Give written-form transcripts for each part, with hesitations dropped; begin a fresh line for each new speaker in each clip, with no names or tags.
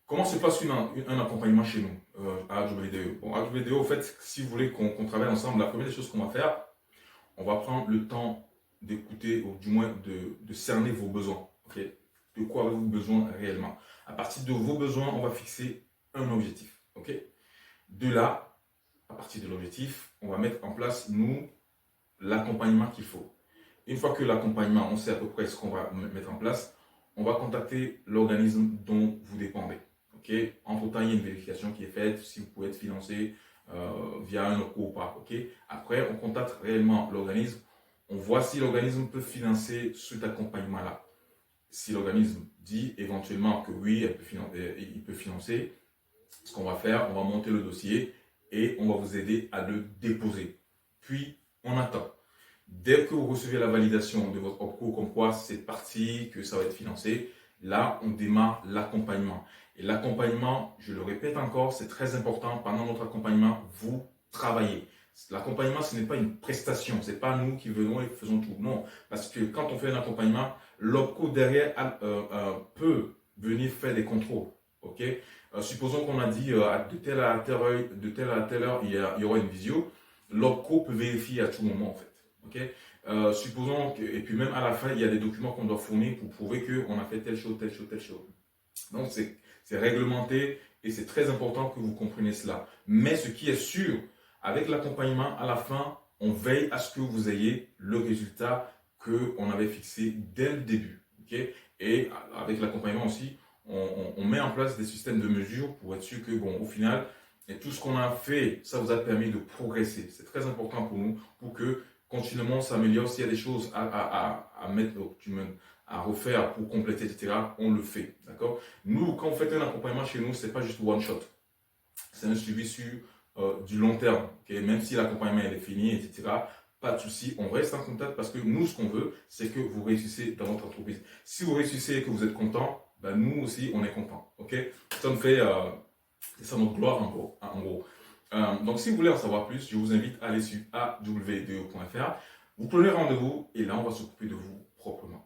Comment se passe un accompagnement chez nous à AWDE? Bon, AWDE, au fait, si vous voulez qu'on travaille ensemble, la première des choses qu'on va faire, on va prendre le temps d'écouter, ou du moins de cerner vos besoins. Okay? De quoi avez-vous besoin réellement? À partir de vos besoins, on va fixer un objectif. Okay? De là, à partir de l'objectif, on va mettre en place, nous, l'accompagnement qu'il faut. Une fois que l'accompagnement, on sait à peu près ce qu'on va mettre en place, on va contacter l'organisme dont vous dépendez. Okay? Entre-temps, il y a une vérification qui est faite, si vous pouvez être financé via un OPCO ou pas. Okay? Après, on contacte réellement l'organisme, on voit si l'organisme peut financer cet accompagnement-là. Si l'organisme dit éventuellement que oui, il peut financer, ce qu'on va faire, on va monter le dossier et on va vous aider à le déposer. Puis, on attend. Dès que vous recevez la validation de votre OPCO, comme quoi c'est parti, que ça va être financé, là, on démarre l'accompagnement. Et l'accompagnement, je le répète encore, c'est très important. Pendant notre accompagnement, vous travaillez. L'accompagnement, ce n'est pas une prestation. Ce n'est pas nous qui venons et faisons tout. Non, parce que quand on fait un accompagnement, l'OPCO derrière peut venir faire des contrôles. Ok? Supposons qu'on a dit de telle à telle heure, il y aura une visio. L'OPCO peut vérifier à tout moment, en fait. Okay? Supposons que, et puis même à la fin, il y a des documents qu'on doit fournir pour prouver qu'on a fait telle chose, telle chose, telle chose. Donc c'est réglementé et c'est très important que vous compreniez cela. Mais ce qui est sûr, avec l'accompagnement, à la fin, on veille à ce que vous ayez le résultat qu'on avait fixé dès le début. Okay? Et avec l'accompagnement aussi, on met en place des systèmes de mesure pour être sûr que, bon, au final, et tout ce qu'on a fait, ça vous a permis de progresser. C'est très important pour nous, pour que continuellement s'améliore. S'il y a des choses à mettre, à refaire pour compléter, etc., on le fait. D'accord? Nous, quand vous faites un accompagnement chez nous, ce n'est pas juste one shot. C'est un suivi sur du long terme. Okay? Même si l'accompagnement est fini, etc., pas de souci, on reste en contact parce que nous, ce qu'on veut, c'est que vous réussissez dans votre entreprise. Si vous réussissez et que vous êtes content, ben nous aussi, on est content. Okay? Ça nous fait, c'est notre gloire en gros. Donc, si vous voulez en savoir plus, je vous invite à aller sur awde.fr. Vous prenez rendez-vous et là, on va s'occuper de vous proprement.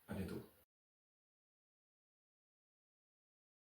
À bientôt.